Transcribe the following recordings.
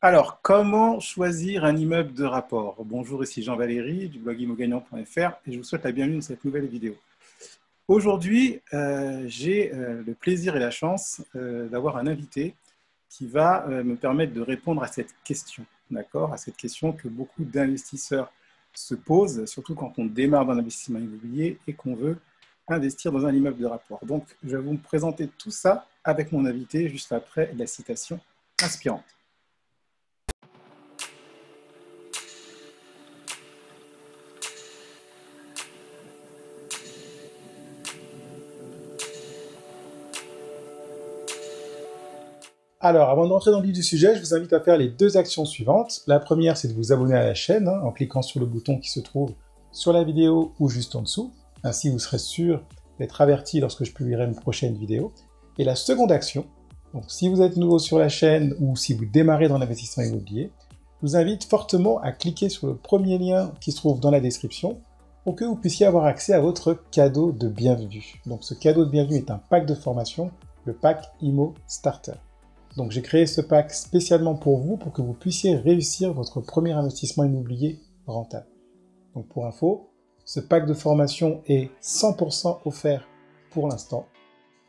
Alors, comment choisir un immeuble de rapport? Bonjour, ici Jean-Valéry du blog immogagnant.fr et je vous souhaite la bienvenue dans cette nouvelle vidéo. Aujourd'hui, j'ai le plaisir et la chance d'avoir un invité qui va me permettre de répondre à cette question, d'accord? À cette question que beaucoup d'investisseurs se posent, surtout quand on démarre dans l'investissement immobilier et qu'on veut investir dans un immeuble de rapport. Donc, je vais vous présenter tout ça avec mon invité juste après la citation inspirante. Alors, avant de rentrer dans le vif du sujet, je vous invite à faire les deux actions suivantes. La première, c'est de vous abonner à la chaîne en cliquant sur le bouton qui se trouve sur la vidéo ou juste en dessous. Ainsi, vous serez sûr d'être averti lorsque je publierai une prochaine vidéo. Et la seconde action, donc si vous êtes nouveau sur la chaîne ou si vous démarrez dans l'investissement immobilier, je vous invite fortement à cliquer sur le premier lien qui se trouve dans la description pour que vous puissiez avoir accès à votre cadeau de bienvenue. Donc ce cadeau de bienvenue est un pack de formation, le pack Immo Starter. Donc j'ai créé ce pack spécialement pour vous, pour que vous puissiez réussir votre premier investissement immobilier rentable. Donc pour info, ce pack de formation est 100% offert pour l'instant.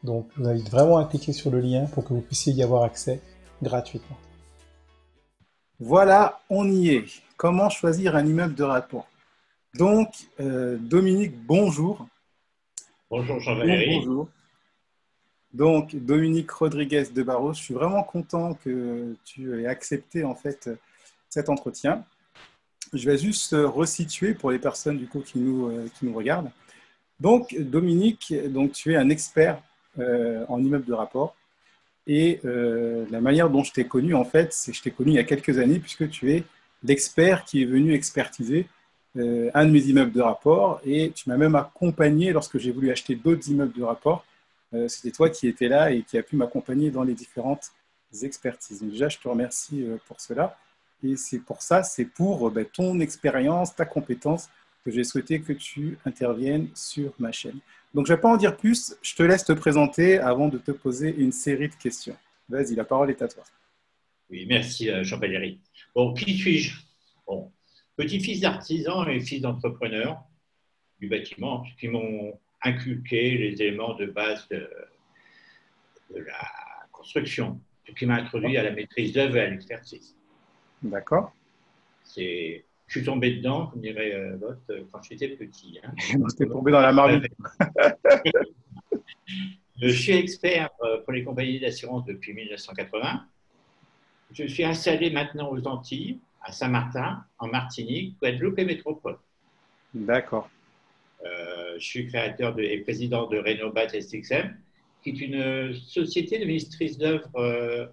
Donc je vous invite vraiment à cliquer sur le lien pour que vous puissiez y avoir accès gratuitement. Voilà, on y est. Comment choisir un immeuble de rapport? Donc, Dominique, bonjour. Bonjour Jean-Valéry. Bonjour. Donc, Dominique Rodriguez de Barros, je suis vraiment content que tu aies accepté en fait cet entretien. Je vais juste resituer pour les personnes du coup qui nous regardent. Donc, Dominique, donc, tu es un expert en immeuble de rapport. Et la manière dont je t'ai connu, en fait, c'est que je t'ai connu il y a quelques années, puisque tu es l'expert qui est venu expertiser un de mes immeubles de rapport. Et tu m'as même accompagné lorsque j'ai voulu acheter d'autres immeubles de rapport. C'était toi qui étais là et qui a pu m'accompagner dans les différentes expertises. Donc déjà, je te remercie pour cela. Et c'est pour ça, c'est pour ton expérience, ta compétence, que j'ai souhaité que tu interviennes sur ma chaîne. Donc, je ne vais pas en dire plus, je te laisse te présenter avant de te poser une série de questions. Vas-y, la parole est à toi. Oui, merci Jean-Valéry. Bon, qui suis-je? Bon, petit-fils d'artisan et fils d'entrepreneur du bâtiment, qui m'ont inculqué les éléments de base de la construction, ce qui m'a introduit à la maîtrise d'œuvre et à l'expertise. D'accord. Je suis tombé dedans, comme dirait l'autre, quand j'étais petit. Hein. Tu es tombé dans la marmite. Je suis expert pour les compagnies d'assurance depuis 1980. Je suis installé maintenant aux Antilles, à Saint-Martin, en Martinique, Guadeloupe et Métropole. D'accord. Je suis créateur et président de Rénobat SXM, qui est une société de maîtrise d'œuvre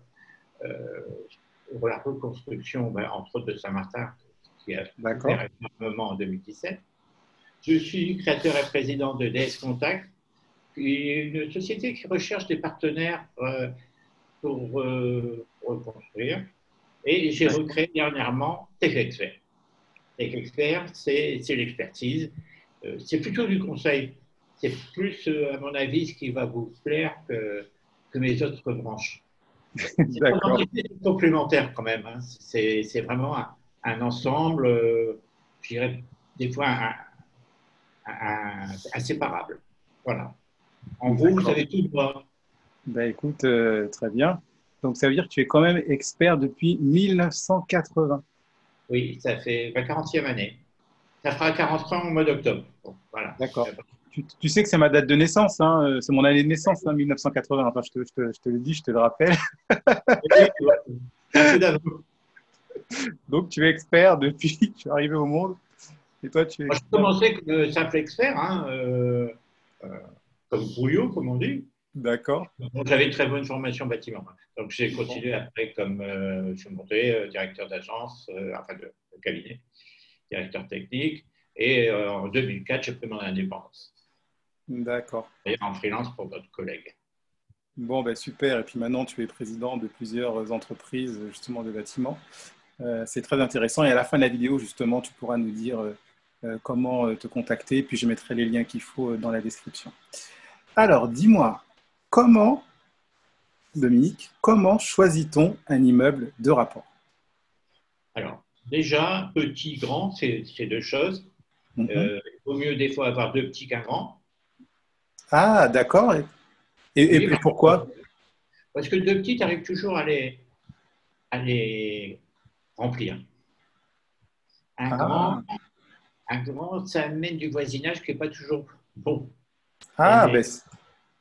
pour la reconstruction, entre autres de Saint-Martin, qui a souffert énormément en 2017. Je suis créateur et président de DS Contact, qui est une société qui recherche des partenaires pour reconstruire. Et j'ai recréé dernièrement TechExpert. TechExpert, c'est l'expertise. C'est plutôt du conseil. C'est plus, à mon avis, ce qui va vous plaire que mes autres branches. D'accord. C'est complémentaire quand même. Hein. C'est vraiment un ensemble, je dirais, des fois inséparable. Voilà. En gros, vous avez tout de moi. Ben, écoute, très bien. Donc, ça veut dire que tu es quand même expert depuis 1980. Oui, ça fait ma 40e année. Ça fera 40 ans au mois d'octobre. Bon, voilà. D'accord. Tu sais que c'est ma date de naissance, hein, c'est mon année de naissance, hein, 1980. Enfin, je te le dis, je te le rappelle. Oui, un peu d'avance. Donc, tu es expert depuis que tu es arrivé au monde. Et toi, tu es Moi, j'ai expert. commencé comme simple expert, hein, comme brouillot, comme on dit. D'accord. Donc, j'avais une très bonne formation bâtiment. Donc, j'ai Bon. continué après comme je suis monté directeur d'agence, enfin de cabinet, directeur technique. Et en 2004, j'ai pris mon indépendance. D'accord. Et en freelance pour votre collègue. Bon, ben super. Et puis maintenant, tu es président de plusieurs entreprises, justement, de bâtiments. C'est très intéressant. Et à la fin de la vidéo, justement, tu pourras nous dire comment te contacter. Puis je mettrai les liens qu'il faut dans la description. Alors, dis-moi, comment, Dominique, comment choisit-on un immeuble de rapport? Alors, déjà, petit, grand, c'est deux choses. Il vaut mieux des fois avoir deux petits qu'un grand. Ah, d'accord. Et Oui, pourquoi? parce que deux petits, tu arrives toujours à les remplir. Un grand, Ah, un grand, ça amène du voisinage qui n'est pas toujours bon. ah Et, ben,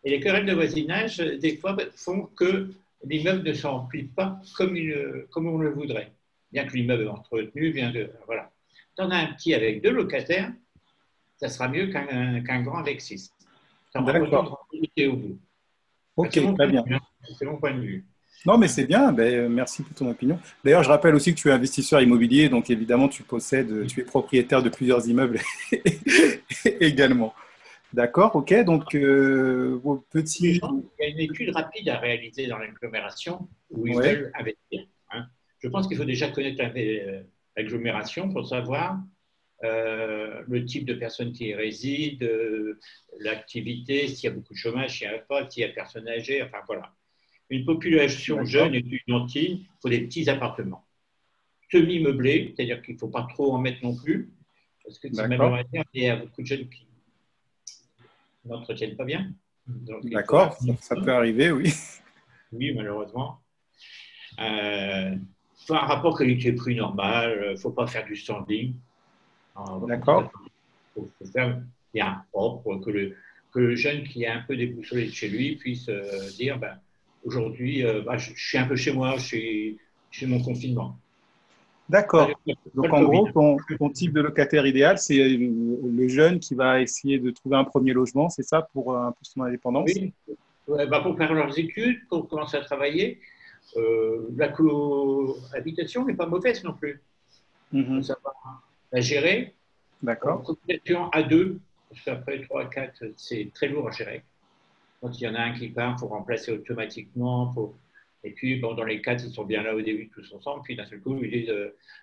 et les querelles de voisinage, des fois, font que l'immeuble ne se remplit pas comme on le voudrait. Bien que l'immeuble est entretenu, bien que. Voilà. Tu en as un petit avec deux locataires, ça sera mieux qu'un grand avec six. Tu auras autant de d'accord. rentabilité au bout. Enfin, Ok, c'est mon très point de bien. vue. Hein. C'est mon point de vue. Non, mais c'est bien. Ben, merci pour ton opinion. D'ailleurs, je rappelle aussi que tu es investisseur immobilier, donc évidemment, tu es propriétaire de plusieurs immeubles également. D'accord, ok. Donc, vos Les petits. gens, il y a une étude rapide à réaliser dans l'agglomération où ils Ouais, veulent investir. Hein. Je pense qu'il faut déjà connaître l'agglomération pour savoir le type de personnes qui y résident, l'activité, s'il y a beaucoup de chômage, s'il n'y a pas, s'il y a personnes âgées, enfin voilà. Une population d'accord. jeune et étudiantine, il faut des petits appartements. Semi-meublés, c'est-à-dire qu'il ne faut pas trop en mettre non plus, parce que D'accord. malheureusement, il y a beaucoup de jeunes qui n'entretiennent pas bien. Donc il faut un D'accord. Ça peut minimum, arriver, oui. oui, malheureusement. Il faut un rapport qualité-prix normal, il ne faut pas faire du standing. D'accord. Il faut faire bien propre, que le jeune qui a un peu déboussolé de chez lui puisse dire ben, aujourd'hui, je suis un peu chez moi, chez mon confinement. Pas D'accord. pas Donc, le en Covid. gros, ton type de locataire idéal, c'est le jeune qui va essayer de trouver un premier logement, c'est ça, pour un peu son indépendance? Oui, ouais, bah, pour faire leurs études, pour commencer à travailler. La cohabitation n'est pas mauvaise non plus. Il faut Mhm. savoir la gérer. Bon, D'accord. cohabitation à deux, parce qu'après 3 4, c'est très lourd à gérer. Quand il y en a un qui part, il faut remplacer automatiquement. Et puis, bon, dans les quatre, ils sont bien là au début tous ensemble. Puis d'un seul coup, ils disent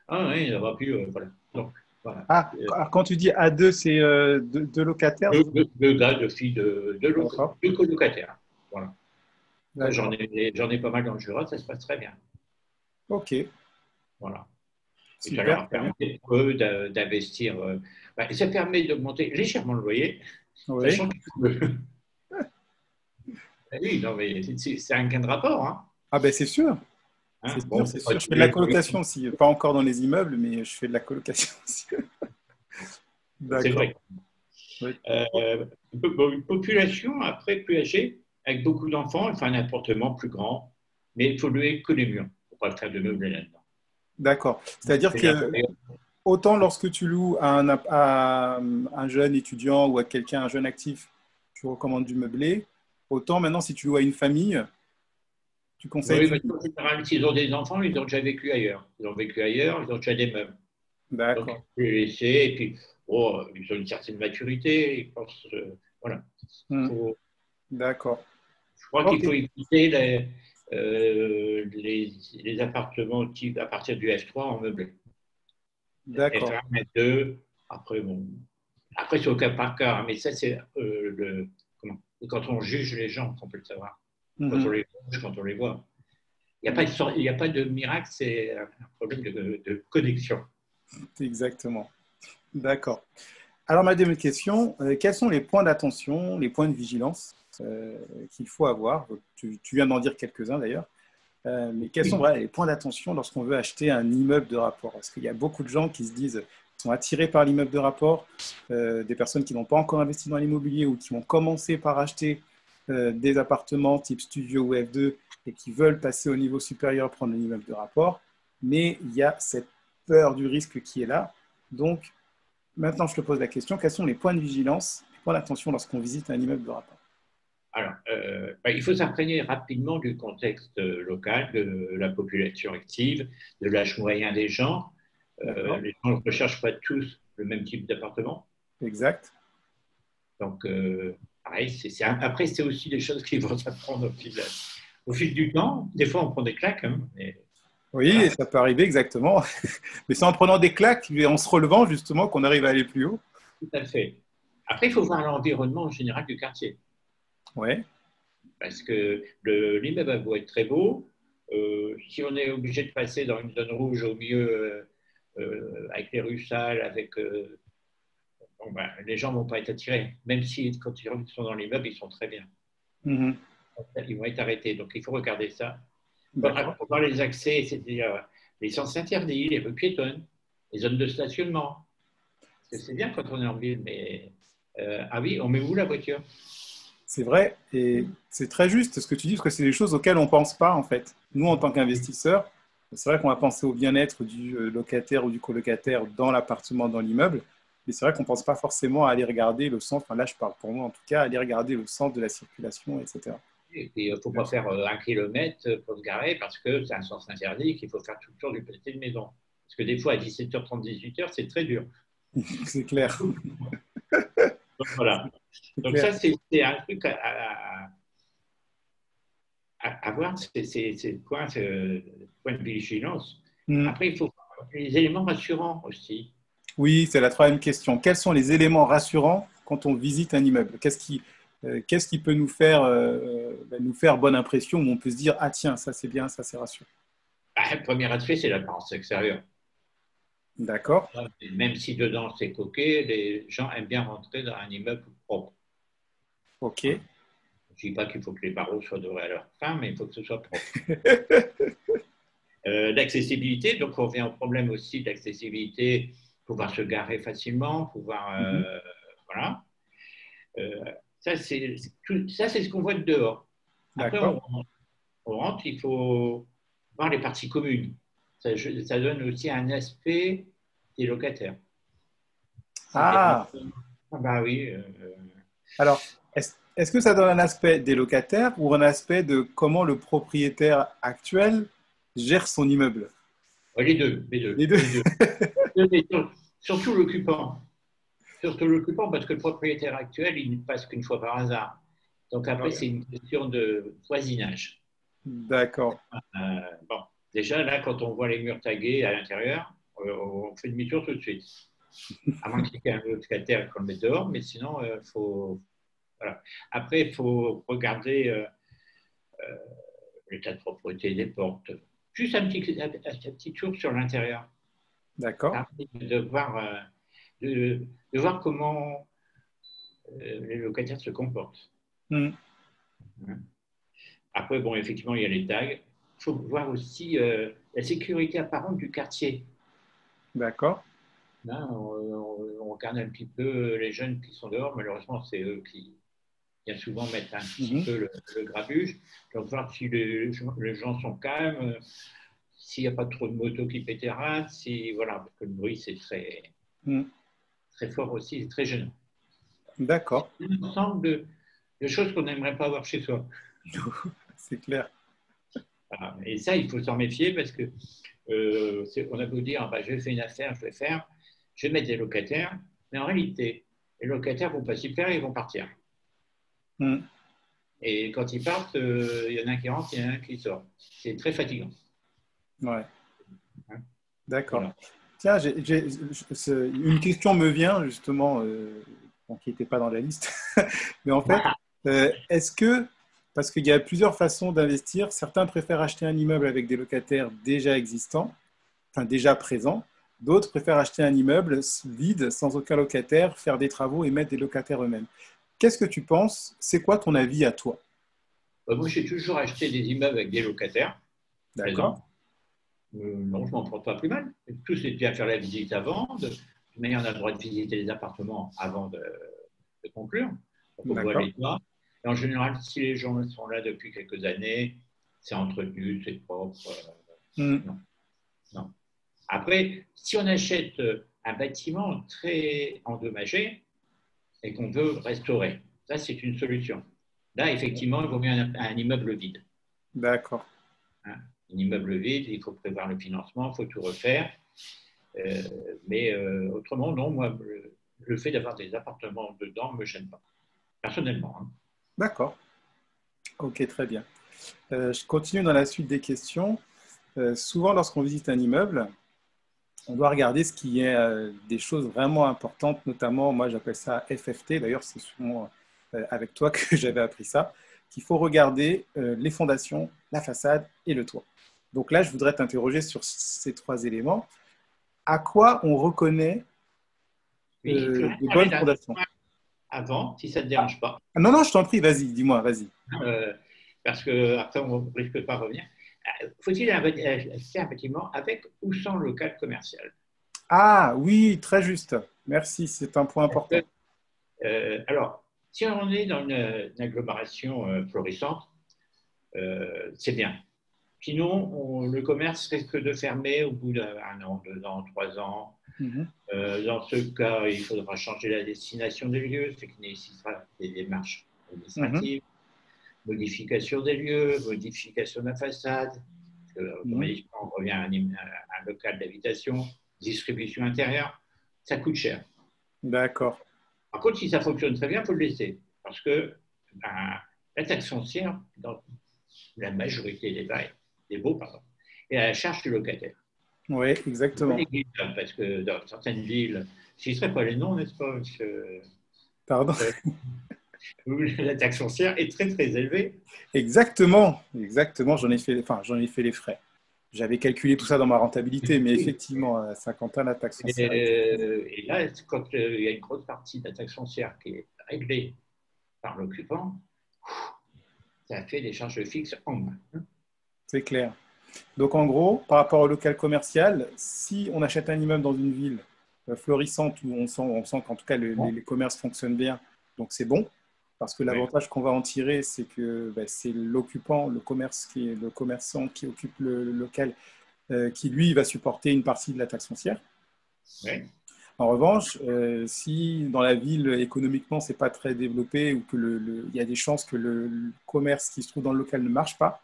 ah oui, il n'y aura plus. Voilà. Donc, voilà. Ah, alors quand tu dis à deux, c'est deux locataires, c'est ça? Deux gars, deux filles, D'accord. deux colocataires. Voilà. Ça, D'accord. j'en ai pas mal dans le Jura, ça se passe très bien. Ok. Voilà. Et ça Super, leur très bien. permet eux d'investir. Et ça permet d'augmenter légèrement le loyer, Oui. sachant que oui, non, mais c'est un gain de rapport. Hein. Ah ben c'est sûr. C'est Hein. sûr, Bon, c'est faut pas sûr. Je fais de la trouver. colocation aussi. Pas encore dans les immeubles, mais je fais de la colocation aussi. C'est D'accord. vrai. Oui. Une population après plus âgée, avec beaucoup d'enfants, enfin un appartement plus grand, mais il faut lui que les murs. Il ne faut pas le faire de meubles là-dedans. D'accord. C'est-à-dire Déjà, que autant lorsque tu loues à un jeune étudiant ou à quelqu'un, un jeune actif, tu recommandes du meublé, autant maintenant si tu loues à une famille, tu conseilles oui, du... parce qu'en général, s'ils ont des enfants, ils ont déjà vécu ailleurs. Ils ont vécu ailleurs, ils ont déjà des meubles. Donc, il D'accord. faut les laisser. Et puis, oh, ils ont une certaine maturité. Ils pensent, voilà. Hmm. Faut, D'accord. je crois qu'il Ok. faut éviter les appartements type à partir du F3 en meublé. D'accord. F1, F2, après, bon. Après, c'est au cas par cas, hein, mais ça, c'est quand on juge les gens qu'on peut le savoir. Quand on Mhm. les juge, quand on les voit. Il n'y a pas de miracle, c'est un problème de connexion. Exactement. D'accord. Alors, ma deuxième question, quels sont les points d'attention, les points de vigilance qu'il faut avoir? Tu viens d'en dire quelques-uns d'ailleurs. Mais quels sont Oui, voilà, les points d'attention lorsqu'on veut acheter un immeuble de rapport? Parce qu'il y a beaucoup de gens qui se disent, qui sont attirés par l'immeuble de rapport, des personnes qui n'ont pas encore investi dans l'immobilier ou qui ont commencé par acheter des appartements type studio ou F2 et qui veulent passer au niveau supérieur, prendre un immeuble de rapport. Mais il y a cette peur du risque qui est là. Donc, maintenant, je te pose la question, quels sont les points de vigilance, les points d'attention lorsqu'on visite un immeuble de rapport? alors, il faut s'imprégner rapidement du contexte local, de la population active, de l'âge moyen des gens. D'accord. Les gens ne recherchent pas tous le même type d'appartement. Exact. Donc, pareil, après, c'est aussi des choses qui vont s'apprendre au fil du temps. Des fois, on prend des claques, hein, mais Oui, voilà, ça peut arriver exactement. Mais c'est en prenant des claques et en se relevant justement qu'on arrive à aller plus haut. tout à fait. Après, il faut voir l'environnement général du quartier. Ouais. Parce que l'immeuble a beau être très beau, Si on est obligé de passer dans une zone rouge au milieu, avec les rues sales, bon, ben, les gens ne vont pas être attirés. Même si quand ils sont dans l'immeuble, ils sont très bien. Mmh. Ils vont être arrêtés. Donc, il faut regarder ça. Dans les accès, c'est-à-dire les sens interdits, les rues piétonnes, les zones de stationnement. Parce que c'est bien quand on est en ville, mais ah oui, on met où la voiture? C'est vrai, et c'est très juste ce que tu dis, parce que c'est des choses auxquelles on ne pense pas, en fait. Nous, en tant qu'investisseurs, c'est vrai qu'on va penser au bien-être du locataire ou du colocataire dans l'appartement, dans l'immeuble, mais c'est vrai qu'on ne pense pas forcément à aller regarder le sens, enfin là, je parle pour moi en tout cas, aller regarder le sens de la circulation, etc. Et puis, il ne faut pas faire 1 kilomètre pour se garer parce que c'est un sens interdit qu'il faut faire tout le tour du pâté de maison. Parce que des fois, à 17h30, 18h, c'est très dur. C'est clair. Donc, voilà. Donc ça, c'est un truc à voir, c'est point de vigilance. Après, il faut les éléments rassurants aussi. Oui, c'est la troisième question. Quels sont les éléments rassurants quand on visite un immeuble? Qu'est-ce qui peut nous faire bonne impression, où on peut se dire, ah tiens, ça c'est bien, ça c'est rassurant. Le premier aspect, c'est l'apparence extérieure. D'accord. Même si dedans c'est coquet, les gens aiment bien rentrer dans un immeuble propre. Ok. Je ne dis pas qu'il faut que les barreaux soient dorés à leur fin, mais il faut que ce soit propre. L'accessibilité, donc on revient au problème aussi d'accessibilité, pouvoir se garer facilement, voilà. Ça, c'est ce qu'on voit de dehors. Après, on rentre, il faut voir les parties communes. Ça donne aussi un aspect des locataires. Ah, bah oui. Alors, est-ce que ça donne un aspect des locataires ou un aspect de comment le propriétaire actuel gère son immeuble? Les deux. Les deux. Surtout l'occupant. Surtout l'occupant, parce que le propriétaire actuel, il ne passe qu'une fois par hasard. Donc après, c'est une question de voisinage. D'accord. Bon, déjà, là, quand on voit les murs tagués à l'intérieur, on fait demi-tour tout de suite. À moins qu'il y ait un locataire qu'on le mette dehors, mais sinon, voilà. Après, il faut regarder l'état de propreté des portes. Juste un petit tour sur l'intérieur. D'accord. De voir comment les locataires se comportent. Après, bon, effectivement, il y a les tags. Il faut voir aussi la sécurité apparente du quartier. D'accord. Là, on regarde un petit peu les jeunes qui sont dehors. Malheureusement, c'est eux qui, bien souvent, mettent un petit peu le grabuge. Donc, voir si les gens sont calmes, s'il n'y a pas trop de motos qui pétérament, voilà, parce que le bruit, c'est très fort aussi, c'est très gênant. D'accord. C'est un ensemble de choses qu'on n'aimerait pas avoir chez soi. C'est clair. Voilà. Et ça, il faut s'en méfier parce que on a beau dire, bah, je vais faire une affaire, je vais mettre des locataires, mais en réalité, les locataires ne vont pas s'y plaire, ils vont partir. Et quand ils partent, il y en a un qui rentre, il y en a un qui sort. C'est très fatigant. Ouais. D'accord. Voilà. Tiens, une question me vient justement, qui n'était pas dans la liste, mais en fait, est-ce que, parce qu'il y a plusieurs façons d'investir, certains préfèrent acheter un immeuble avec des locataires déjà existants, enfin déjà présents, d'autres préfèrent acheter un immeuble vide, sans aucun locataire, faire des travaux et mettre des locataires eux-mêmes. Qu'est-ce que tu penses? C'est quoi ton avis à toi? Moi, j'ai toujours acheté des immeubles avec des locataires. D'accord. Non, je m'en porte pas plus mal. Tout, c'est bien faire la visite avant. Mais on a le droit de visiter les appartements avant de conclure. Donc, on voit les toits. Et en général, si les gens sont là depuis quelques années, c'est entretenu, c'est propre. Non. Après, si on achète un bâtiment très endommagé et qu'on veut restaurer, ça, c'est une solution. Là, effectivement, il vaut mieux un immeuble vide. D'accord. Un immeuble vide, il faut prévoir le financement, il faut tout refaire. Mais autrement, non, moi, le fait d'avoir des appartements dedans ne me gêne pas, personnellement. D'accord. Ok, très bien. Je continue dans la suite des questions. Souvent, lorsqu'on visite un immeuble, on doit regarder ce qui est des choses vraiment importantes, notamment, moi j'appelle ça FFT, d'ailleurs c'est souvent avec toi que j'avais appris ça, qu'il faut regarder les fondations, la façade et le toit. Donc là, je voudrais t'interroger sur ces 3 éléments. À quoi on reconnaît de bonnes fondations? Avant, si ça ne te dérange pas. Ah, non, non, je t'en prie, vas-y, dis-moi, vas-y. Parce qu'après, on ne risque pas de revenir. Faut-il faire un bâtiment avec ou sans local commercial? Ah oui, très juste. Merci, c'est un point important. Alors, si on est dans une agglomération florissante, c'est bien. Sinon, le commerce risque de fermer au bout d'un an, 2 ans, 3 ans. Dans ce cas, il faudra changer la destination des lieux, ce qui nécessitera des démarches administratives, modification des lieux, modification de la façade. Automatiquement, on revient à un local d'habitation, distribution intérieure. Ça coûte cher. D'accord. Par contre, si ça fonctionne très bien, il faut le laisser. Parce que la taxe foncière, dans la majorité des baux, est à la charge du locataire. Oui, exactement. Parce que dans certaines villes, je ne serais pas les noms, n'est-ce pas? Pardon. La taxe foncière est très, très élevée. Exactement, exactement. J'en ai fait les frais. J'avais calculé tout ça dans ma rentabilité, mais effectivement, à Saint-Quentin, la taxe foncière. Et là, quand il y a une grosse partie de la taxe foncière qui est réglée par l'occupant, ça fait des charges fixes en main. C'est clair. Donc, en gros, par rapport au local commercial, si on achète un immeuble dans une ville florissante où on sent qu'en tout cas les commerces fonctionnent bien, donc c'est bon, parce que l'avantage qu'on va en tirer, c'est que c'est l'occupant, le commerçant qui occupe le local, qui lui va supporter une partie de la taxe foncière. Oui. En revanche, si dans la ville économiquement c'est pas très développé ou que il y a des chances que le commerce qui se trouve dans le local ne marche pas,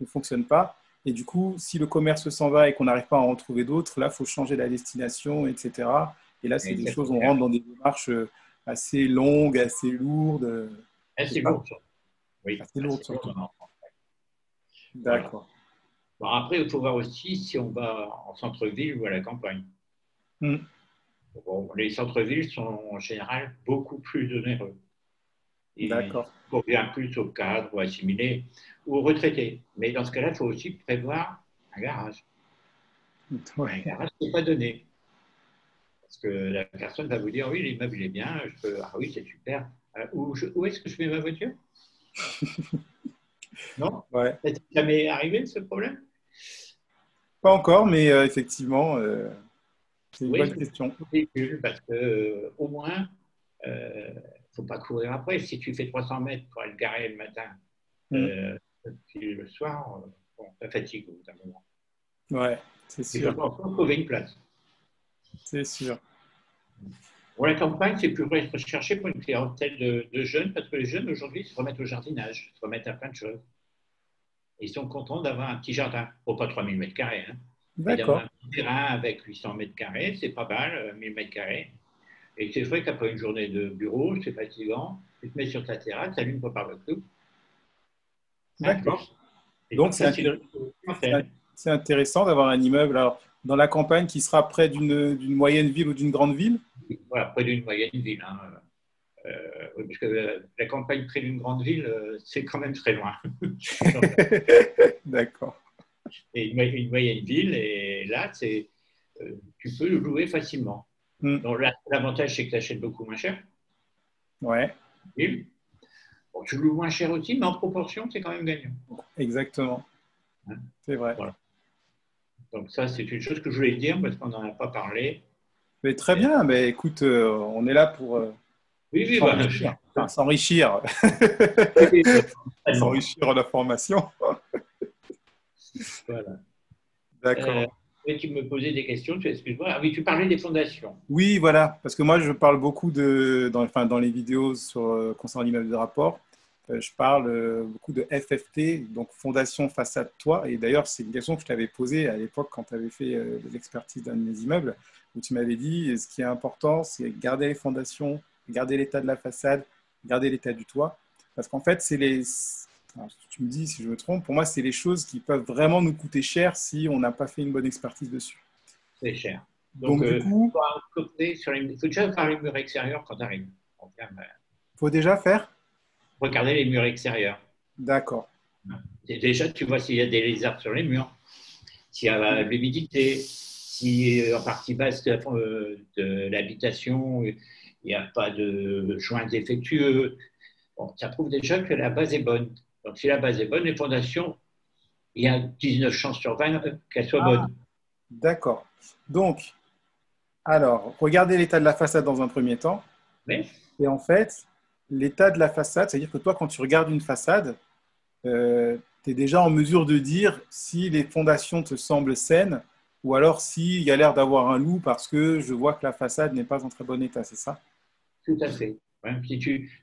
ne fonctionne pas, et du coup, si le commerce s'en va et qu'on n'arrive pas à en retrouver d'autres, là, il faut changer la destination, etc. Et là, c'est des choses, on rentre dans des démarches assez longues, assez lourdes. Assez lourdes, oui. Assez lourdes, surtout. D'accord. Voilà. Bon, après, il faut voir aussi si on va en centre-ville ou à la campagne. Bon, les centres-villes sont en général beaucoup plus onéreux. D'accord. Il convient plus aux cadres, aux assimilés ou aux retraités. Mais dans ce cas-là, il faut aussi prévoir un garage. Ouais. Un garage, ce n'est pas donné. Parce que la personne va vous dire, oui, l'immeuble, il est bien. Ah oui, c'est super. Où est-ce que je mets ma voiture? Non? Ouais. Ça t'est jamais arrivé, ce problème? Pas encore, mais effectivement, c'est une bonne question. Parce qu'au moins, il ne faut pas courir après. Si tu fais 300 mètres pour aller garer le matin, puis le soir, ça fatigue au bout d'un moment. Ouais, c'est sûr. Il faut encore trouver une place. C'est sûr. Pour la campagne, c'est plus recherché pour une clientèle de jeunes, parce que les jeunes aujourd'hui se remettent au jardinage, se remettent à plein de choses. Ils sont contents d'avoir un petit jardin, pas 3000 mètres carrés. D'accord. Un petit terrain avec 800 mètres carrés, c'est pas mal, 1000 mètres carrés. Et c'est vrai qu'après une journée de bureau, c'est fatigant. Tu te mets sur ta terrasse, tu allumes ton barbecue. D'accord. Donc, c'est intéressant d'avoir un immeuble dans la campagne qui sera près d'une moyenne ville ou d'une grande ville. Voilà, près d'une moyenne ville. Parce que la campagne près d'une grande ville, c'est quand même très loin. D'accord. Et une moyenne ville, et là, tu peux le louer facilement. Donc, l'avantage, c'est que tu achètes beaucoup moins cher. Ouais. Bon, tu loues moins cher aussi, mais en proportion, c'est quand même gagnant. Exactement. C'est vrai. Voilà. Donc ça, c'est une chose que je voulais dire parce qu'on n'en a pas parlé. Mais très bien, mais écoute, on est là pour s'enrichir. S'enrichir en information. Voilà. D'accord. Et tu me posais des questions, excuse-moi. Ah oui, tu parlais des fondations. Oui, voilà, parce que moi, je parle beaucoup dans les vidéos concernant l'immeuble de rapport, je parle beaucoup de FFT, donc Fondation Façade Toit. Et d'ailleurs, c'est une question que je t'avais posée à l'époque quand tu avais fait l'expertise d'un de mes immeubles, où tu m'avais dit, ce qui est important, c'est garder les fondations, garder l'état de la façade, garder l'état du toit. Parce qu'en fait, alors, tu me dis si je me trompe, pour moi, c'est les choses qui peuvent vraiment nous coûter cher si on n'a pas fait une bonne expertise dessus. C'est cher. Donc du coup, il faut déjà faire les murs extérieurs quand tu arrives. Il faut déjà faire regarder les murs extérieurs. D'accord. Et déjà, tu vois s'il y a des lézards sur les murs. s'il y a de l'humidité, si en partie basse de l'habitation, il n'y a pas de joints défectueux. Bon, ça prouve déjà que la base est bonne. Donc, si la base est bonne, les fondations, il y a 19 chances sur 20 qu'elles soient bonnes. D'accord. Donc, alors, regardez l'état de la façade dans un premier temps. Mais, et en fait, l'état de la façade, c'est-à-dire que toi, quand tu regardes une façade, tu es déjà en mesure de dire si les fondations te semblent saines ou alors s'il y a l'air d'avoir un loup parce que je vois que la façade n'est pas en très bon état, c'est ça? tout à fait. Ouais,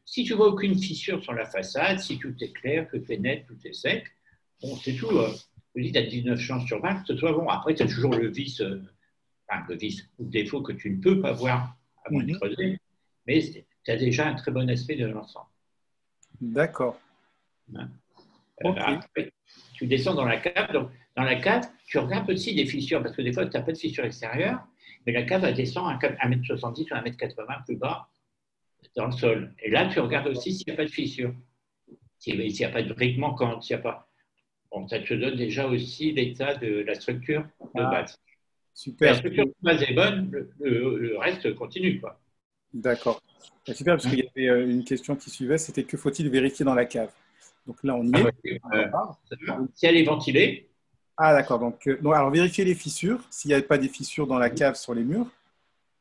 si tu vois aucune fissure sur la façade, si tout est clair, tout est net, tout est sec, bon, c'est tout. Je dis, tu as 19 chances sur 20 que ce soit bon. Après, tu as toujours le vice ou le défaut que tu ne peux pas voir à moins de creuser, mais tu as déjà un très bon aspect de l'ensemble. D'accord. Hein. Après, tu descends dans la cave. Donc, dans la cave, tu regardes aussi des fissures, parce que des fois, tu n'as pas de fissure extérieure, mais la cave, elle descend à 1,70 m ou 1,80 m plus bas dans le sol. Et là, tu regardes aussi s'il n'y a pas de fissure, s'il n'y a pas de briques manquantes, s'il n'y a pas… Bon, ça te donne déjà aussi l'état de la structure de base. Super. La structure de base est bonne, le reste continue, quoi. D'accord. Super, parce qu'il y avait une question qui suivait, c'était que faut-il vérifier dans la cave? Donc là, on y est. Si elle est ventilée. Ah, d'accord. Donc, alors, vérifier les fissures, s'il n'y a pas des fissures dans la cave sur les murs.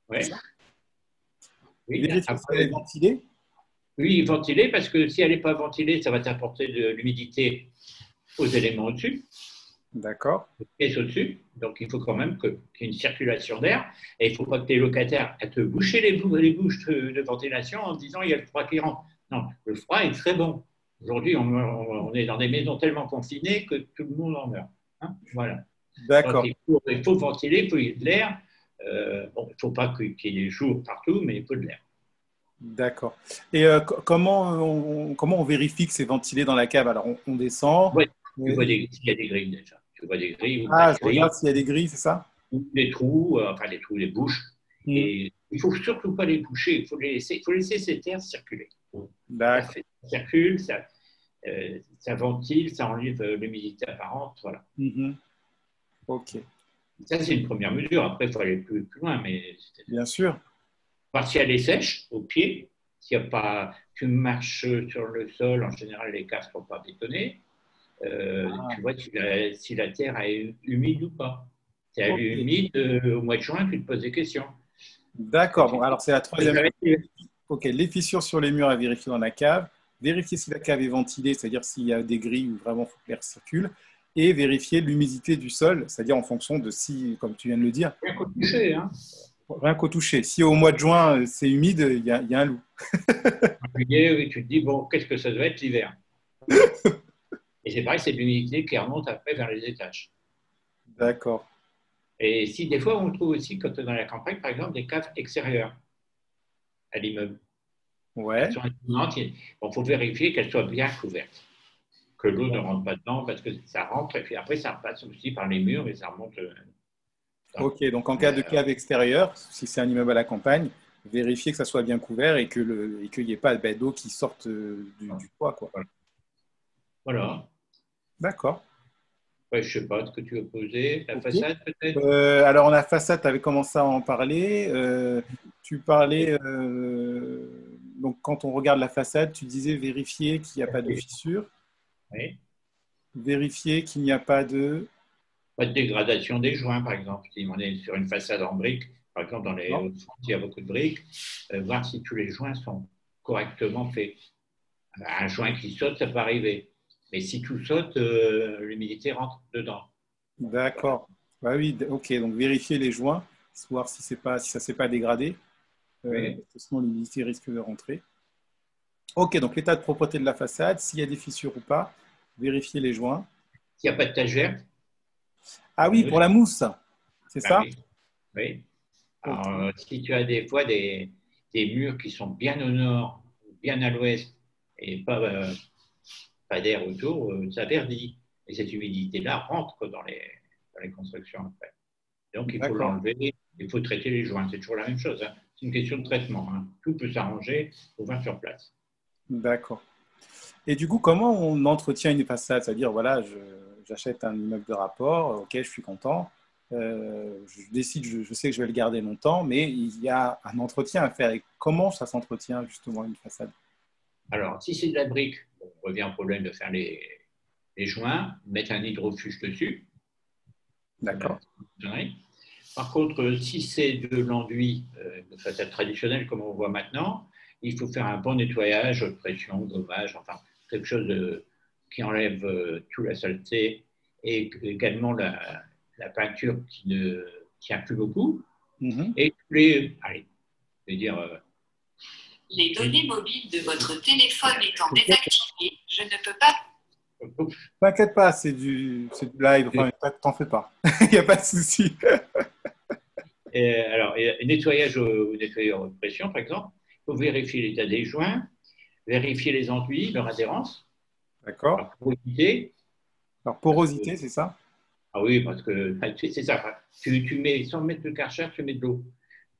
Oui. Vérifier si elle est ventilée. Oui, ventilée, parce que si elle n'est pas ventilée, ça va t'apporter de l'humidité aux éléments au-dessus. D'accord. Aux pièces au-dessus. Donc, il faut quand même qu'il y ait une circulation d'air. Et il ne faut pas que tes locataires te boucher les bouches de ventilation en disant il y a le froid qui rentre. Non, le froid est très bon. Aujourd'hui, on est dans des maisons tellement confinées que tout le monde en meurt. Hein, voilà. D'accord. Donc, il faut ventiler, il faut y ait de l'air. Bon, il ne faut pas qu'il y ait des jours partout, mais il faut de l'air. D'accord. Et comment on vérifie que c'est ventilé dans la cave? Alors, on descend. Ouais, tu vois s'il y a des grilles déjà. Tu vois des grilles ou Ah, pas de je grilles. regarde s'il y a des grilles, c'est ça? Des trous, les bouches. Et il ne faut surtout pas les boucher. Il faut laisser cette air circuler. D'accord. Ça circule, ça ventile, ça enlève l'humidité apparente. Voilà. Ok. Ça, c'est une première mesure. Après, il faut aller plus loin. Mais bien sûr. Voir si elle est sèche au pied. S'il y a pas, tu marches sur le sol, en général, les caves ne sont pas bétonnées. Tu vois si la terre est humide ou pas. Si elle est humide, au mois de juin, tu te poses des questions. D'accord. Bon, alors c'est la troisième. Ok, les fissures sur les murs à vérifier dans la cave. Vérifier si la cave est ventilée, c'est-à-dire s'il y a des grilles où vraiment faut que l'air circule. Et vérifier l'humidité du sol, c'est-à-dire en fonction de si, comme tu viens de le dire. Rien qu'au toucher. Hein. Rien qu'au toucher. Si au mois de juin, c'est humide, il y a un loup. En juillet, oui, tu te dis, bon, qu'est-ce que ça doit être l'hiver? Et c'est pareil, c'est de l'humidité qui remonte après vers les étages. D'accord. Et si des fois, on trouve aussi, quand on est dans la campagne, par exemple, des caves extérieures à l'immeuble. Ouais. Il faut vérifier qu'elles soient bien couvertes. Que l'eau ne rentre pas dedans, parce que ça rentre, et puis après, ça repasse aussi par les murs et ça remonte. Ok, donc en cas de cave extérieure, si c'est un immeuble à la campagne, vérifier que ça soit bien couvert et qu'il n'y ait pas d'eau qui sorte du toit, quoi. Voilà. D'accord. Ouais, je ne sais pas ce que tu veux poser. La façade, peut-être alors, la façade, tu avais commencé à en parler. Tu parlais, donc quand on regarde la façade, tu disais vérifier qu'il n'y a pas de fissure. Oui. Vérifier qu'il n'y a pas de… Pas de dégradation des joints, par exemple. Si on est sur une façade en briques, par exemple, dans les Hauts-de-France, il y a beaucoup de briques, voir si tous les joints sont correctement faits. Un joint qui saute, ça peut arriver. Mais si tout saute, l'humidité rentre dedans. D'accord. Bah oui, ok. Donc vérifier les joints, voir si ça ne s'est pas dégradé. Oui. Sinon, l'humidité risque de rentrer. Ok, donc l'état de propreté de la façade, s'il y a des fissures ou pas, vérifier les joints. S'il n'y a pas de tache verte. Ah oui, pour la mousse, c'est ça? Oui. Oui. Alors, si tu as des fois des murs qui sont bien au nord, bien à l'ouest, et pas d'air autour, ça verdit. Et cette humidité-là rentre dans les constructions après. Donc, il faut l'enlever, il faut traiter les joints. C'est toujours la même chose. Hein. C'est une question de traitement. Hein. Tout peut s'arranger, il faut voir sur place. D'accord. Et du coup, comment on entretient une façade? C'est-à-dire, voilà, j'achète un immeuble de rapport, ok, je suis content. Je décide, je sais que je vais le garder longtemps, mais il y a un entretien à faire. Et comment ça s'entretient justement une façade? Alors, si c'est de la brique, on revient au problème de faire les joints, mettre un hydrofuge dessus. D'accord. Par contre, si c'est de l'enduit de façade traditionnelle, comme on voit maintenant, il faut faire un bon nettoyage, pression, gommage, enfin, quelque chose qui enlève toute la saleté et également la peinture qui ne tient plus beaucoup. Et allez, je vais dire. Les données mobiles de votre téléphone étant désactivées, je ne peux pas. T'inquiète pas, c'est du live, enfin, t'en fais pas. Il n'y a pas de souci. Alors, nettoyage au nettoyeur de pression, par exemple, il faut vérifier l'état des joints, vérifier les enduits, leur adhérence. D'accord. Leur porosité. Leur porosité, c'est ça? Ah oui, parce que c'est ça. Tu mets 100 mètres de Karcher, tu mets de l'eau.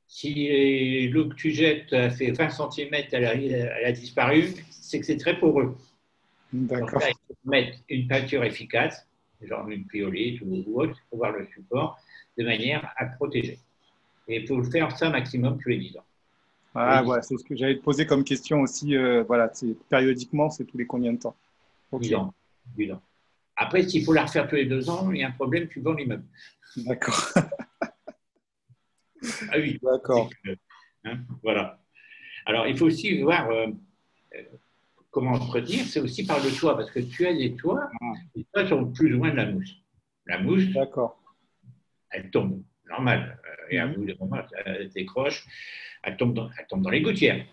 Si l'eau que tu jettes a fait 20 cm, elle a disparu, c'est que c'est très poreux. D'accord. Donc là, il faut mettre une peinture efficace, genre une pyolite ou autre, pour voir le support, de manière à protéger. Et il faut le faire ça maximum tous les 10 ans. Ah, ouais, c'est ce que j'allais te poser comme question aussi. Voilà, périodiquement, c'est tous les combien de temps? 10 ans. 10 ans. Après, s'il faut la refaire tous les 2 ans, il y a un problème, tu vends l'immeuble. D'accord. Ah oui. D'accord. Voilà. Alors, il faut aussi voir comment entretenir, c'est aussi par le toit, parce que tu as des toits, les toits sont plus ou moins de la mousse. La mousse, elle tombe, normal. Et à bout de moment, elle décroche, elle tombe dans les gouttières.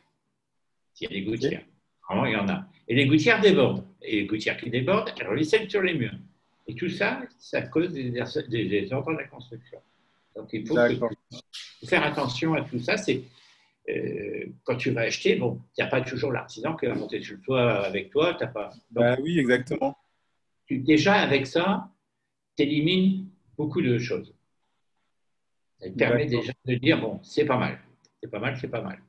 S'il y a des gouttières. Vraiment, il y en a. Et les gouttières débordent. Et les gouttières qui débordent, elles ruissellent sur les murs. Et tout ça, ça cause des ordres de la construction. Donc, il faut faire attention à tout ça. C'est quand tu vas acheter, bon, il n'y a pas toujours l'artisan qui va monter sur le toit avec toi. T'as pas. Donc, oui, exactement. Déjà, avec ça, tu élimines beaucoup de choses. Ça te permet déjà de dire, bon, c'est pas mal. C'est pas mal, c'est pas mal.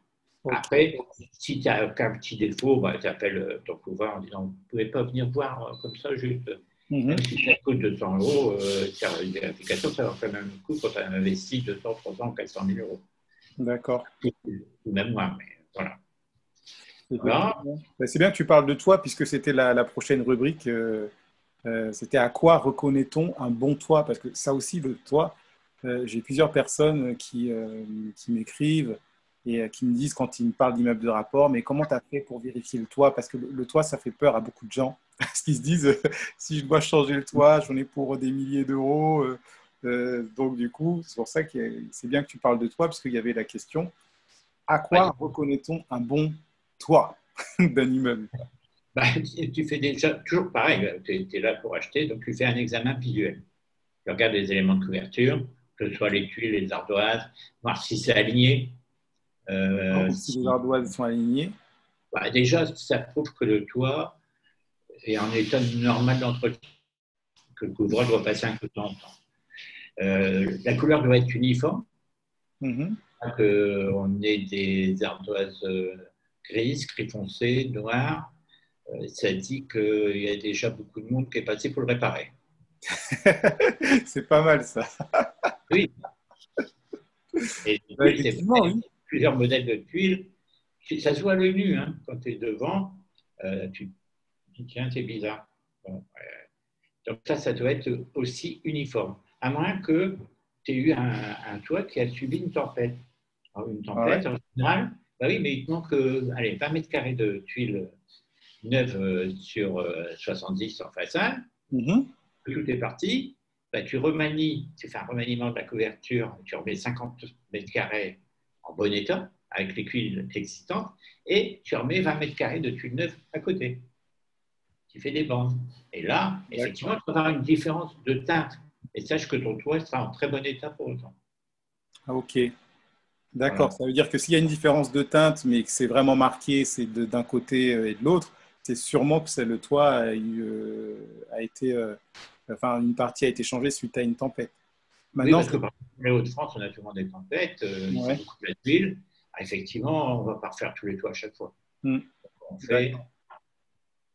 Okay. Après, si tu as un petit défaut, bah, tu appelles ton couvreur en disant, vous ne pouvez pas venir voir comme ça, juste. Même si ça coûte 200 €, faire une vérification, ça va quand même le coup quand tu as investi 200, 300, 400 000 €. D'accord. Ou même moins, mais voilà. Voilà. C'est bien que tu parles de toi, puisque c'était la prochaine rubrique. C'était à quoi reconnaît-on un bon toit? Parce que ça aussi, le toit, j'ai plusieurs personnes qui m'écrivent et qui me disent quand ils me parlent d'immeuble de rapport, mais comment tu as fait pour vérifier le toit? Parce que le toit, ça fait peur à beaucoup de gens. Parce qu'ils se disent, si je dois changer le toit, j'en ai pour des milliers d'euros. Donc, du coup, c'est pour ça que c'est bien que tu parles de toit, parce qu'il y avait la question, à quoi reconnaît-on un bon toit d'un immeuble? Bah, tu fais déjà toujours pareil, tu es là pour acheter, donc tu fais un examen visuel. Tu regardes les éléments de couverture, que ce soit les tuiles, les ardoises, voir si c'est aligné. Si les ardoises sont alignées. Bah, déjà, ça prouve que le toit est en état normal d'entretien, que le couvreur doit passer un peu de temps. La couleur doit être uniforme. On ait des ardoises grises, gris foncé, noires. Ça dit qu'il y a déjà beaucoup de monde qui est passé pour le réparer. C'est pas mal ça. Oui. Et effectivement, oui. Plusieurs modèles de tuiles. Ça se voit à l'œil nu, hein. Quand tu es devant, tu dis tiens, c'est bizarre. Bon, donc ça doit être aussi uniforme. À moins que tu aies eu un toit qui a subi une tempête. Alors, une tempête, en général, bah oui, mais il te manque allez, 20 mètres carrés de tuiles neuves sur 70 en façade. Tout est parti. Bah, tu remanies, tu fais un remaniement de la couverture, tu remets 50 mètres carrés en bon état, avec les tuiles existantes, et tu remets 20 mètres carrés de tuiles neuves à côté. Tu fais des bandes. Et là, effectivement, tu vas avoir une différence de teinte. Et sache que ton toit sera en très bon état pour autant. Ah, ok. D'accord. Voilà. Ça veut dire que s'il y a une différence de teinte, mais que c'est vraiment marqué, c'est d'un côté et de l'autre, c'est sûrement que le toit a été, enfin, une partie a été changée suite à une tempête. Maintenant, oui, parce que par exemple, les Hauts-de-France, on a souvent des tempêtes, il y a beaucoup de tuiles. Effectivement, on ne va pas refaire tous les toits à chaque fois. On fait,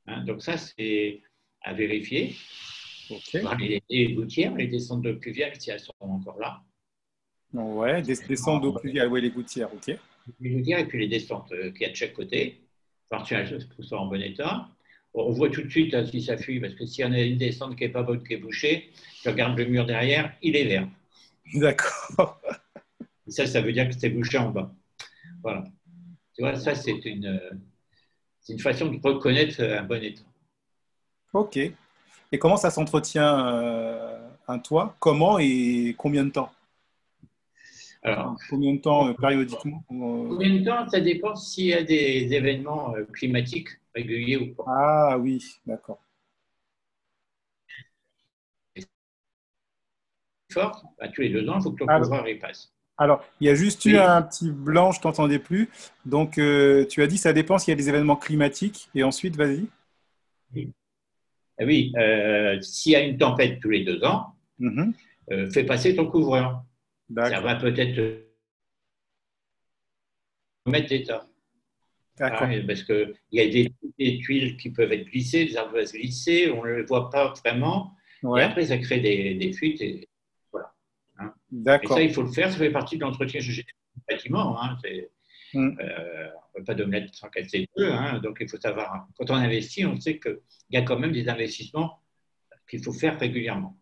hein, donc ça, c'est à vérifier. Ok. Les gouttières, les descentes d'eau pluviale, si elles sont encore là. Ouais, descentes d'eau pluviale, ouais, les gouttières, ok. Les gouttières et puis les descentes qu'il y a de chaque côté. Enfin, tout ça en bon état. On voit tout de suite si ça fuit, parce que s'il y en a une descente qui n'est pas bonne, qui est bouchée, je regarde le mur derrière, il est vert. D'accord. Et ça veut dire que c'est bouché en bas. Voilà. Tu vois, ça, c'est une façon de reconnaître un bon état. Ok. Et comment ça s'entretient un toit? Comment et combien de temps? Alors, Combien de temps périodiquement? combien de temps? Ça dépend s'il y a des événements climatiques réguliers ou pas. Ah oui, d'accord. Fort, bah, tous les 2 ans, il faut que ton Alors, couvreur y passe. alors, il y a juste eu Oui, un petit blanc, je t'entendais plus. Donc, tu as dit ça dépend s'il y a des événements climatiques. Et ensuite, vas-y. oui. Oui, s'il y a une tempête tous les 2 ans, Mhm. fais passer ton couvreur. Ça D'accord, va peut-être mettre d'état. d'accord. Hein, parce qu'il y a des tuiles qui peuvent être glissées, des ardoises glissées, on ne les voit pas vraiment. Et Ouais, après, ça crée des fuites. Et, voilà. Hein. Et ça, d'accord. il faut le faire. Ça fait partie de l'entretien du bâtiment. Hein. Mm. On ne peut pas d'omelette sans casser deux. Hein. Donc, il faut savoir. Quand on investit, on sait qu'il y a quand même des investissements qu'il faut faire régulièrement.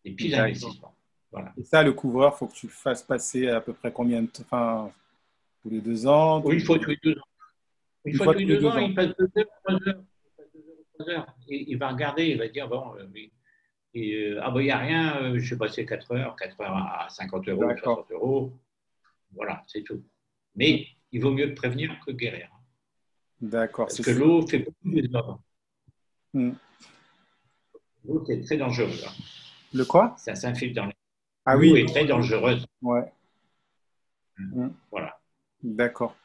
Des petits D'accord. investissements. Voilà. Et ça, le couvreur, faut que tu le fasses passer à peu près combien de temps? Enfin, tous les 2 ans, Ou une fois tous les 2 ans. Une une fois fois tous les tous les deux deux ans, ans. il passe 2 heures, 3 heures. Il passe 2 heures, 3 heures. Il va regarder, il va dire bon, oui. Et, ah ben, il n'y a rien, je suis passé 4 heures à 50 euros, D'accord. 60 euros. Voilà, c'est tout. Mm. Mais il vaut mieux prévenir que guérir. D'accord, Parce c'est que sûr. l'eau fait beaucoup de dégâts. Mm. L'eau, c'est très dangereux. Hein. Le quoi? Ça s'infiltre dans les... Ah L'eau oui, est très dangereuse. ouais. Mm. Voilà. D'accord.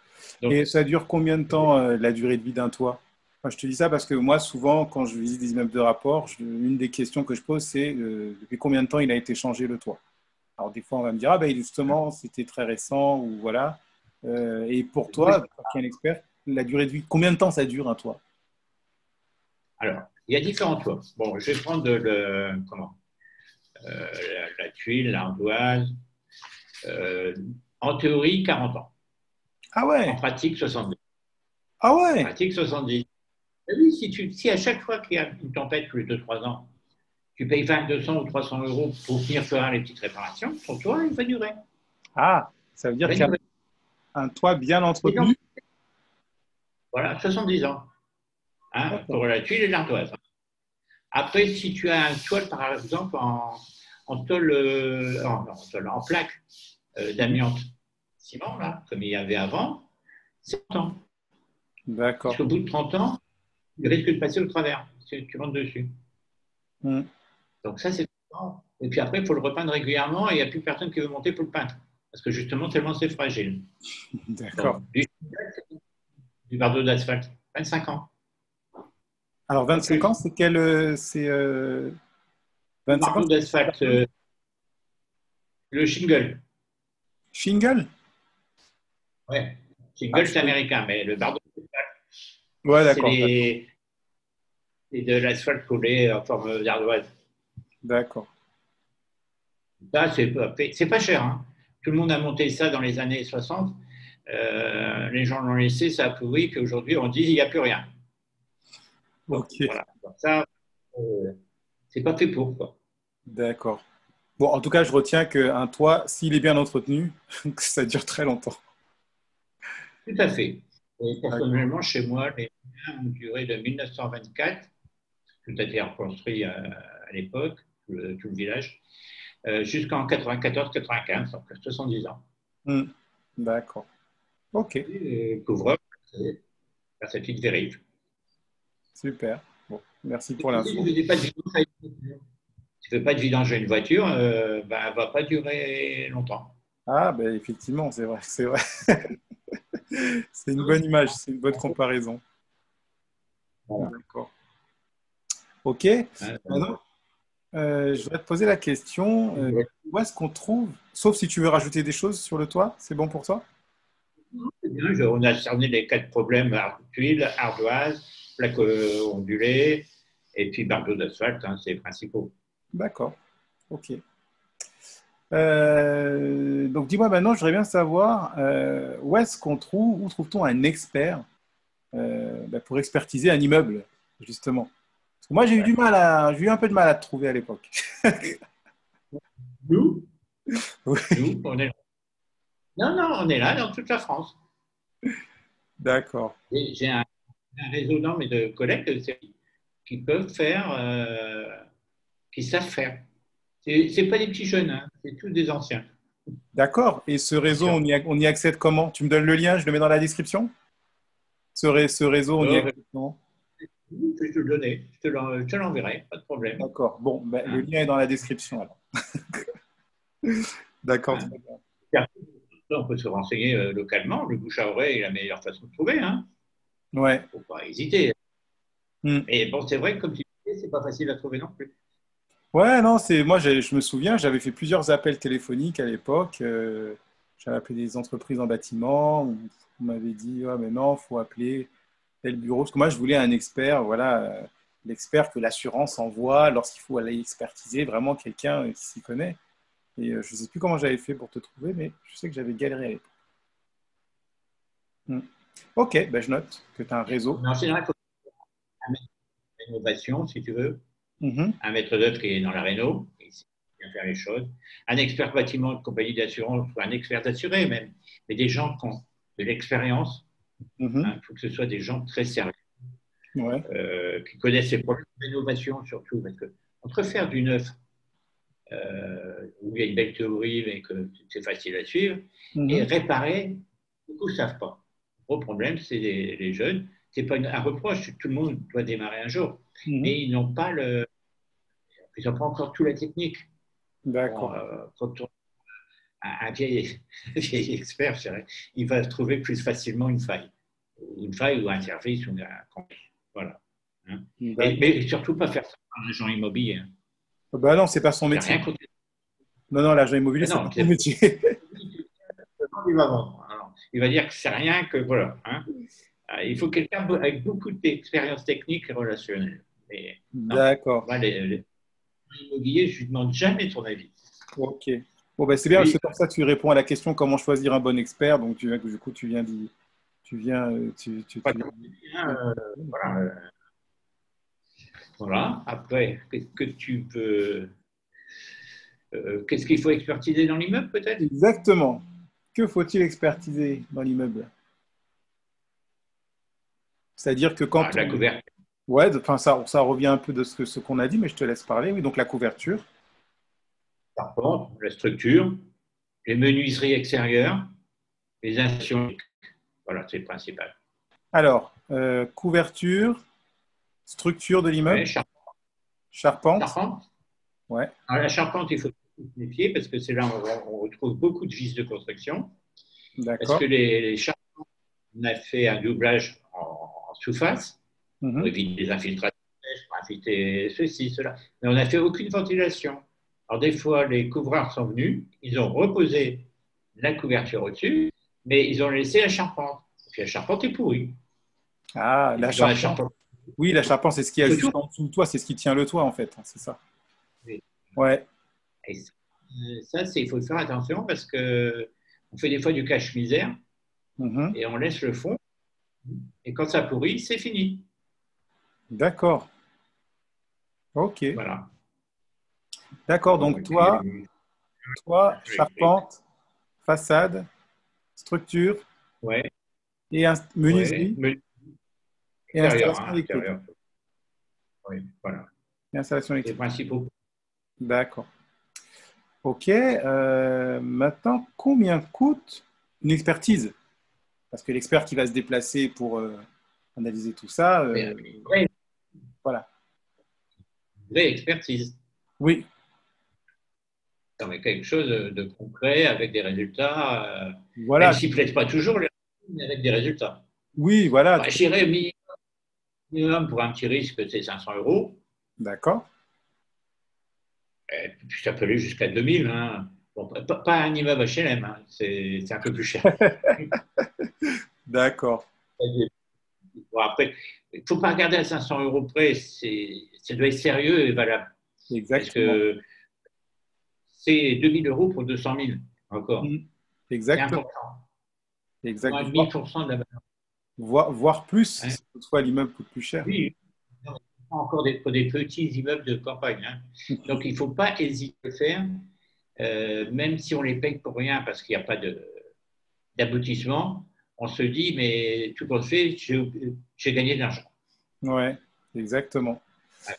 Donc, Et ça dure combien de temps, la durée de vie d'un toit? Enfin, je te dis ça parce que moi, souvent, quand je visite des immeubles de rapport, une des questions que je pose, c'est depuis combien de temps il a été changé le toit? Alors, des fois, on va me dire, ah ben justement, c'était très récent, ou voilà. Et pour toi, toi qui es un expert, la durée de vie, combien de temps ça dure un toit? alors, il y a différents toits. Bon, je vais prendre la tuile, l'ardoise. Euh, En théorie, 40 ans. Ah En ouais, pratique, 70. ah En ouais, pratique, 70. Et oui, si à chaque fois qu'il y a une tempête tous les 2 3 ans, tu payes 20, 200 ou 300 euros pour venir faire les petites réparations, ton toit, il va durer. ah, ça veut Il dire va qu'un durer. un toit bien Et donc, entretenu, voilà, 70 ans hein, d'accord. pour la tuile et l'ardoise. Après, si tu as un toit, par exemple, en tôle, en plaque Mhm. d'amiante ciment, là, comme il y avait avant, c'est 30 ans. Parce D'accord. qu'au bout de 30 ans, il risque de passer au travers si tu rentres dessus. Mhm. Donc ça, c'est... Et puis après, il faut le repeindre régulièrement et il n'y a plus personne qui veut monter pour le peindre. Parce que justement, tellement c'est fragile. D'accord. Donc, du bardeau d'asphalte, 25 ans, Alors, pas 25 ans, plus. c'est quel, c'est Du 25 ans, bardeau c'est quelle d'asphalte, période? le shingle. Shingle? Ouais. Ah, Shingle, c'est américain, mais le bardeau d'asphalte, Ouais, c'est d'accord, d'accord. de l'asphalte collé en forme d'ardoise. D'accord. Ça, c'est pas cher. Hein. Tout le monde a monté ça dans les années 60. Les gens l'ont laissé, ça a pourri qu'aujourd'hui, on dit il n'y a plus rien. Bon, Ok, voilà. Donc ça, euh, c'est pas fait pour, quoi. d'accord. Bon, en tout cas, je retiens qu'un toit, s'il est bien entretenu, que ça dure très longtemps. Tout à fait. Et D'accord. personnellement, chez moi, les miens ont duré de 1924, tout a été reconstruit à l'époque, tout le village, jusqu'en 94-95, donc 70 ans. Hmm. D'accord. Ok, Et couvre-up, c'est cette petite vérif. super. Bon, merci Si pour tu l'info. ne fais pas de vidange, tu fais pas de vidange à une voiture, ben, elle ne va pas durer longtemps. Ah, ben effectivement, c'est vrai, c'est vrai. C'est une bonne image, c'est une bonne comparaison. Voilà. D'accord. Ok. Hein, Maintenant, je voudrais te poser la question, où est-ce qu'on trouve, sauf si tu veux rajouter des choses sur le toit, c'est bon pour toi? c'est bien, on a cerné les 4 problèmes tuiles, ardoise, plaque ondulée et puis bardeau d'asphalte, hein, c'est les principaux. D'accord. OK. Donc, dis-moi maintenant, je voudrais bien savoir où est-ce qu'on trouve, où trouve-t-on un expert pour expertiser un immeuble, justement? Parce que moi, j'ai eu un peu de mal à te trouver à l'époque. Nous, Oui, nous, on est là. Non, non, on est là dans toute la France. d'accord. J'ai un réseau mais de collègues qui peuvent faire, qui savent faire. C'est pas des petits jeunes, hein, c'est tous des anciens. D'accord. Et ce réseau, Anciens. on y accède comment? Tu me donnes le lien, je le mets dans la description? Ce réseau, on y Alors, accède comment? je vais te le donner, je te l'enverrai, pas de problème. D'accord. Bon, ben, le Hein, lien est dans la description alors. D'accord, hein. très bien. Et après, on peut se renseigner localement. Le bouche à oreille est la meilleure façon de trouver. Hein. Ouais. Faut pas hésiter. Hmm. Et bon, c'est vrai que comme tu disais, c'est pas facile à trouver non plus. Ouais, non, je me souviens, j'avais fait plusieurs appels téléphoniques à l'époque. J'avais appelé des entreprises en bâtiment. On m'avait dit, ouais, mais non, faut appeler tel bureau. Parce que moi, je voulais un expert, voilà, l'expert que l'assurance envoie lorsqu'il faut aller expertiser, vraiment quelqu'un qui s'y connaît. Et je ne sais plus comment j'avais fait pour te trouver, mais je sais que j'avais galéré à l'époque. Hmm. Ok, ben je note que tu as un réseau. Mais en général, il faut un maître de rénovation, si tu veux, Mhm, un maître d'œuvre qui est dans la réno, et qui sait bien faire les choses, un expert bâtiment de compagnie d'assurance, ou un expert d'assuré même, mais des gens qui ont de l'expérience. mhm, Il faut que ce soit des gens très sérieux, ouais, qui connaissent les problèmes d'innovation surtout, parce que entre faire du neuf où il y a une belle théorie, mais que c'est facile à suivre, et mhm, réparer, beaucoup ne savent pas. Le gros problème, c'est les jeunes. C'est pas un reproche, tout le monde doit démarrer un jour, mhm. mais ils n'ont pas encore toute la technique. Bon, D'accord. quand un vieil, vieil expert, je dirais, il va trouver plus facilement une faille ou un service, voilà. Hein. D'accord. Mais surtout pas faire ça par un agent immobilier. Hein. Bah non, c'est pas son J'ai métier. rien contre. Non, non, l'agent immobilier, Ben c'est non, pas son métier. il va vendre. Alors, il va dire que c'est rien, que voilà. Hein. Il faut quelqu'un avec beaucoup d'expérience technique et relationnelle. Mais non, D'accord. moi, les immobiliers, je ne lui demande jamais ton avis. Ok. Bon, ben c'est bien, Lui, c'est comme ça que tu réponds à la question comment choisir un bon expert. Donc, du coup, tu viens d'y. Tu viens. pas Tu- comme hein, voilà, voilà. Après, qu'est-ce que tu veux qu'est-ce qu'il faut expertiser dans l'immeuble, peut-être. Exactement. Que faut-il expertiser dans l'immeuble? C'est-à-dire que quand La on. couverture, Ouais, enfin, ça revient un peu de ce qu'on a dit, mais je te laisse parler. Oui, donc la couverture. par contre, la structure, les menuiseries extérieures, les installations. Voilà, c'est le principal. Alors, couverture, structure de Ouais, l'immeuble, charpente. charpente. Ouais, Alors, la charpente, il faut se méfier parce que c'est là où on retrouve beaucoup de vis de construction. Parce que d'accord. les charpentes, on a fait un doublage en surface pour Mhm. éviter les infiltrations, pour éviter ceci, cela. Mais on n'a fait aucune ventilation. Alors, des fois, les couvreurs sont venus, ils ont reposé la couverture au-dessus, mais ils ont laissé la charpente. Et puis la charpente est pourrie. Ah, Et la puis quand la charpente. charpente, Oui, la charpente, c'est ce qu'il y il a faut juste tout. en dessous de toi, c'est ce qui tient le toit, en fait. C'est ça. Ouais. Et ça, il faut faire attention parce que on fait des fois du cache-misère Mhm. et on laisse le fond. Et quand ça pourrit, c'est fini. D'accord. Ok. Voilà. D'accord. Bon, Donc, et puis, toi, je l'ai charpente, façade, structure ouais, et ouais, menuiserie mais et extérieur, installation hein, électrique. extérieur. Oui, voilà. Et installation C'est les électrique. principaux. D'accord. Ok. Maintenant, combien coûte une expertise? Parce que l'expert qui va se déplacer pour analyser tout ça, Mais vraie, voilà. vraie expertise. Oui, Non, mais quelque chose de concret avec des résultats, même voilà. s'ils ne plaisent pas toujours, mais avec des résultats. Oui, voilà. Bah, je dirais minimum pour un petit risque, c'est 500 euros. D'accord. Et puis ça peut aller jusqu'à 2000. Hein. Bon, pas un immeuble HLM, hein. C'est un peu plus cher. D'accord. Bon, après, il ne faut pas regarder à 500 euros près, ça doit être sérieux et valable. Parce Exactement. que c'est 2 000 euros pour 200 000 encore. C'est Exactement. important. Exactement. 1,5% de la valeur. Voire plus, Hein. si toutefois l'immeuble coûte plus cher. Oui, encore des petits immeubles de campagne. Hein. Donc, il ne faut pas hésiter à le faire, même si on les paye pour rien parce qu'il n'y a pas d'aboutissement. On se dit, mais tout compte fait, j'ai gagné de l'argent. Ouais, exactement. Ouais.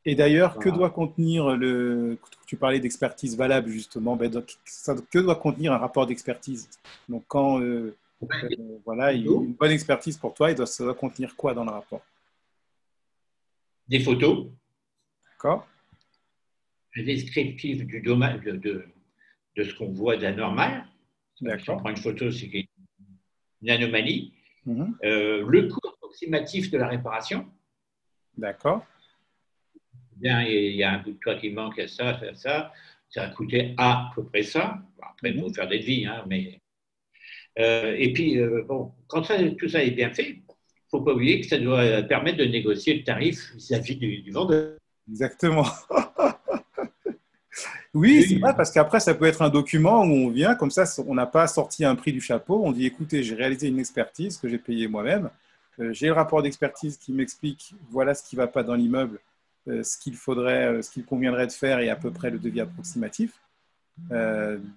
Et d'ailleurs, que Voilà. doit contenir tu parlais d'expertise valable justement, donc, que doit contenir un rapport d'expertise? Donc quand voilà, une bonne expertise pour toi, ça doit contenir quoi dans le rapport? Des photos, D'accord? un descriptif du dommage, de ce qu'on voit d'anormal. Si on D'accord. prend une photo, c'est qu'il y a une anomalie. Mhm. Le coût approximatif de la réparation. D'accord. Bien, il y a un bout de toit qui manque, il y a ça, ça. Ça a coûté à peu près ça. Après, il faut faire des devis, hein, mais. Et puis, bon, quand tout ça est bien fait, il ne faut pas oublier que ça doit permettre de négocier le tarif vis-à-vis du vendeur. Exactement. Oui, c'est vrai, Oui, parce qu'après, ça peut être un document où on vient, comme ça, on n'a pas sorti un prix du chapeau. On dit, écoutez, j'ai réalisé une expertise que j'ai payée moi-même. J'ai le rapport d'expertise qui m'explique, voilà ce qui ne va pas dans l'immeuble, ce qu'il faudrait, ce qu'il conviendrait de faire et à peu près le devis approximatif.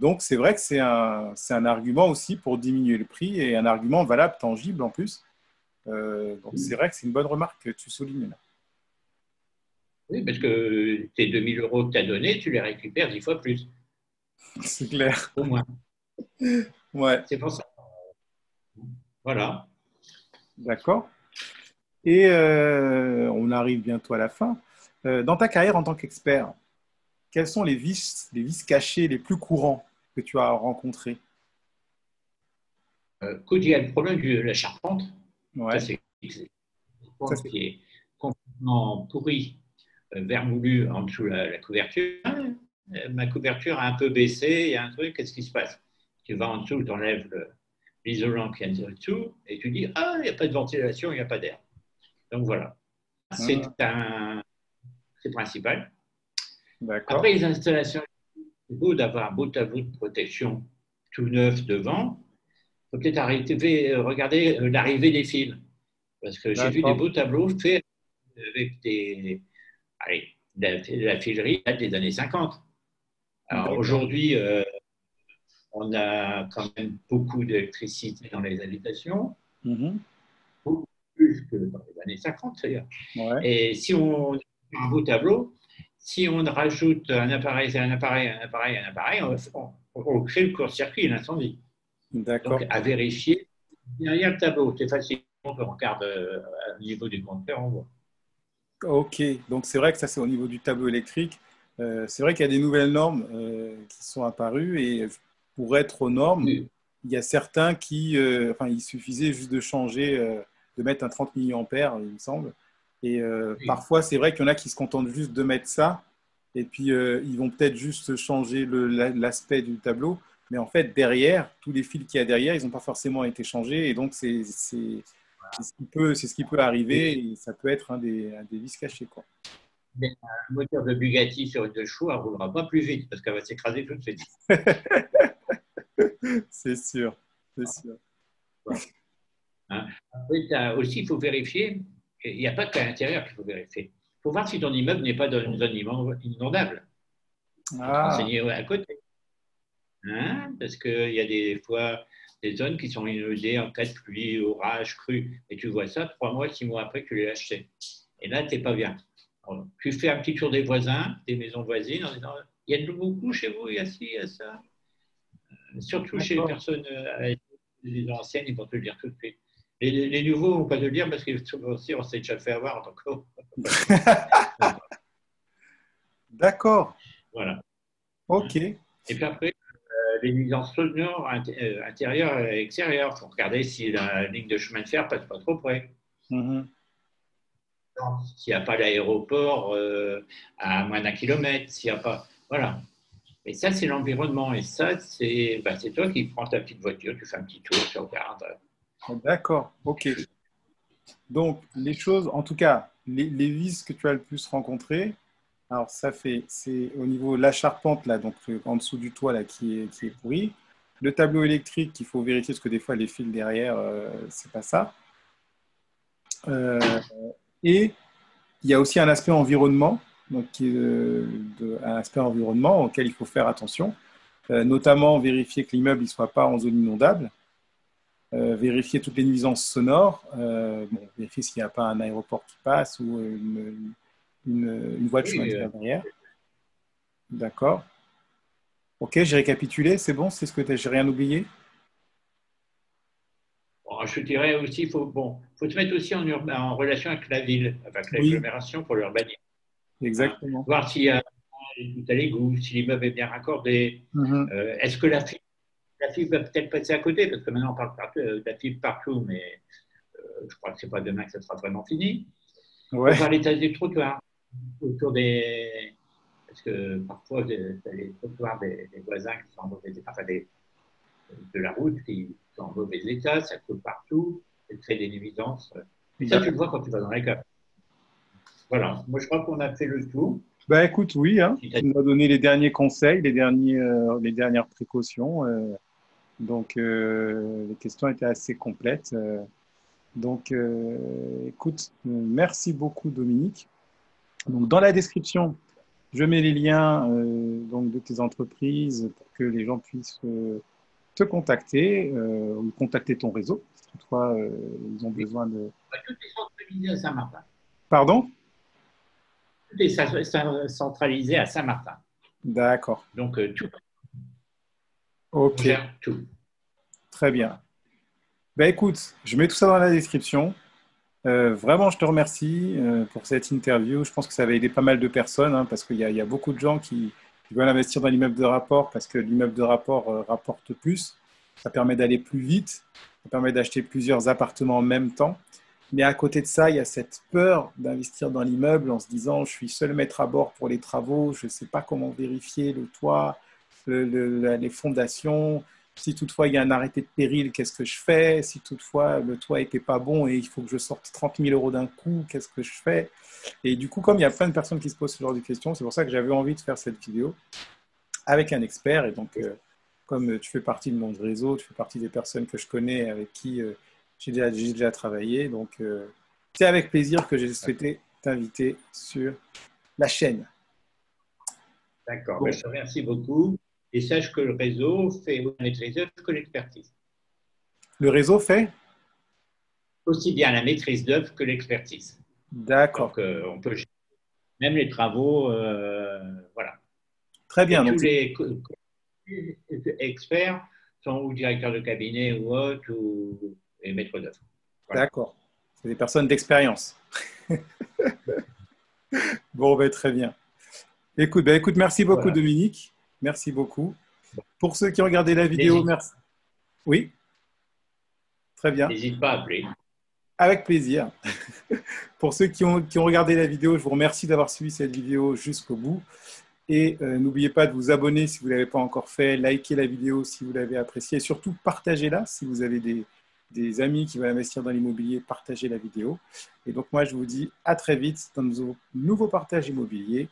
Donc, c'est vrai que c'est un argument aussi pour diminuer le prix et un argument valable, tangible en plus. Donc, c'est vrai que c'est une bonne remarque que tu soulignes là. oui, parce que tes 2 000 euros que tu as donnés, tu les récupères 10 fois plus, C'est clair. au moins. Ouais, C'est pour ça. Voilà. d'accord. Et on arrive bientôt à la fin. Dans ta carrière en tant qu'expert, quels sont les vices cachés les plus courants que tu as rencontrés? Quand il y a le problème de la charpente, ça Ouais, c'est ça charpente c'est. qui est complètement pourrie, vermoulue en dessous de la couverture. Ma couverture a un peu baissé, il y a un truc, qu'est-ce qui se passe? Tu vas en dessous, tu enlèves l'isolant qui est en dessous et tu dis, ah, il n'y a pas de ventilation, il n'y a pas d'air. Donc voilà, Ah, c'est principal. d'accord. Après les installations, c'est beau d'avoir un beau tableau de protection tout neuf devant. Il faut peut-être regarder l'arrivée des fils. Parce que j'ai vu des D'accord. beaux tableaux faits avec allez, la filerie date des années 50. Alors D'accord. aujourd'hui, on a quand même beaucoup d'électricité dans les habitations, Mhm. beaucoup plus que dans les années 50 d'ailleurs. Ouais, Et si on fait un beau tableau, si on rajoute un appareil, un appareil, on crée le court-circuit, l'incendie. Donc d'accord. à vérifier derrière le tableau, c'est facile. On regarde au niveau du compteur, on voit. Ok, donc c'est vrai que ça c'est au niveau du tableau électrique. C'est vrai qu'il y a des nouvelles normes qui sont apparues et pour être aux normes, Oui, il y a certains enfin, il suffisait juste de changer, de mettre un 30 milliampères, il me semble. Et oui. parfois, c'est vrai qu'il y en a qui se contentent juste de mettre ça, et puis ils vont peut-être juste changer l'aspect du tableau, mais en fait, derrière, tous les fils qu'il y a derrière, ils n'ont pas forcément été changés, et donc c'est ce qui peut arriver, et ça peut être un des vices cachés, quoi. Mais un moteur de Bugatti sur une deux chevaux, elle ne roulera pas plus vite parce qu'elle va s'écraser tout de suite. C'est sûr, c'est sûr. Hein. Après, aussi, il faut vérifier, il n'y a pas qu'à l'intérieur qu'il faut vérifier. Il faut voir si ton immeuble n'est pas dans une zone inondable. Il faut te Ah, renseigner à côté. Hein, parce qu'il y a des fois des zones qui sont inondées en cas de pluie, orage, crue. Et tu vois ça 3 mois, 6 mois après que tu l'as acheté. Et là, tu n'es pas bien. Alors, tu fais un petit tour des voisins, des maisons voisines, en disant il y a de l'eau beaucoup chez vous, il y a ci, il y a ça. Surtout chez les d'accord. personnes les anciennes, ils vont te le dire tout de suite. Les nouveaux ne vont pas te le dire parce qu'ils aussi, on s'est déjà fait avoir en tant que. Donc, D'accord. voilà. Ok. Et puis après, les nuisances sonores intérieures et extérieures. Il faut regarder si la ligne de chemin de fer passe pas trop près. Mhm. S'il n'y a pas l'aéroport à moins d'1 kilomètre, s'il n'y a pas. Voilà. Et ça, c'est l'environnement. Et ça, c'est toi qui prends ta petite voiture, tu fais un petit tour, tu regardes. D'accord. Ok. Donc, les choses, en tout cas, les vices que tu as le plus rencontrés, Alors, c'est au niveau de la charpente, là, donc en dessous du toit, là, qui est pourri. Le tableau électrique, qu'il faut vérifier, parce que des fois, les fils derrière, c'est pas ça. Euh, et il y a aussi un aspect environnement, donc un aspect environnement auquel il faut faire attention, notamment vérifier que l'immeuble ne soit pas en zone inondable, vérifier toutes les nuisances sonores, vérifier s'il n'y a pas un aéroport qui passe ou une voie de chemin de fer derrière. D'accord. Ok, j'ai récapitulé, c'est bon, c'est ce que j'ai rien oublié. Bon, je dirais aussi, il faut se mettre aussi en relation avec la ville, avec l'agglomération pour l'urbanisme. Exactement. Voir s'il y a tout à l'égout, si l'immeuble est bien raccordé. Est-ce que la fibre va peut-être passer à côté? Parce que maintenant, on parle de la fibre partout, mais je crois que ce n'est pas demain que ça sera vraiment fini. Ouais. On va l'état des trottoirs autour des. Parce que parfois, les trottoirs des voisins qui sont en mauvais état, enfin, de la route qui sont en mauvais état, ça coule partout, ça crée des nuisances. Et ça, tu le vois quand tu vas dans les cas. Voilà, moi je crois qu'on a fait le tour. Bah écoute, oui, hein, tu nous as donné les derniers conseils, les dernières précautions. Donc, les questions étaient assez complètes. Donc, écoute, merci beaucoup, Dominique. Donc, dans la description, je mets les liens donc de tes entreprises pour que les gens puissent te contacter ou contacter ton réseau. Si toutefois, ils ont besoin de… Tout est centralisé à Saint-Martin. Pardon? Tout est centralisé à Saint-Martin. D'accord. Donc, tout. Ok. On gère tout. Très bien. Ben, écoute, je mets tout ça dans la description. Vraiment, je te remercie pour cette interview. Je pense que ça va aider pas mal de personnes hein, parce qu'il y a beaucoup de gens qui veulent investir dans l'immeuble de rapport parce que l'immeuble de rapport rapporte plus. Ça permet d'aller plus vite. Ça permet d'acheter plusieurs appartements en même temps. Mais à côté de ça, il y a cette peur d'investir dans l'immeuble en se disant je suis seul maître à bord pour les travaux, je ne sais pas comment vérifier le toit, les fondations. Si toutefois il y a un arrêté de péril, qu'est-ce que je fais? Si toutefois le toit n'était pas bon et il faut que je sorte 30 000 € d'un coup, qu'est-ce que je fais? Et du coup, comme il y a plein de personnes qui se posent ce genre de questions, c'est pour ça que j'avais envie de faire cette vidéo avec un expert. Et donc, comme tu fais partie de mon réseau, tu fais partie des personnes que je connais avec qui j'ai déjà travaillé. Donc, c'est avec plaisir que j'ai souhaité t'inviter sur la chaîne. D'accord, bon. Je te remercie beaucoup. Et sache que le réseau fait la maîtrise d'œuvre que l'expertise. Le réseau fait aussi bien la maîtrise d'œuvre que l'expertise. D'accord. Donc, on peut même les travaux, voilà. Très bien. Et tous les experts sont ou directeurs de cabinet ou autres, ou maîtres d'œuvre. Voilà. D'accord. C'est des personnes d'expérience. Bon, ben, très bien. Écoute, merci beaucoup, voilà. Dominique. Merci beaucoup. Pour ceux qui ont regardé la vidéo, merci. Oui. Très bien. N'hésite pas à appeler. Avec plaisir. Pour ceux qui ont regardé la vidéo, je vous remercie d'avoir suivi cette vidéo jusqu'au bout. Et n'oubliez pas de vous abonner si vous ne l'avez pas encore fait, likez la vidéo si vous l'avez appréciée et surtout partagez-la si vous avez des amis qui veulent investir dans l'immobilier, partagez la vidéo. Et donc moi, je vous dis à très vite dans nos nouveaux partages immobiliers.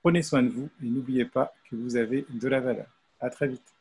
Prenez soin de vous et n'oubliez pas que vous avez de la valeur. À très vite.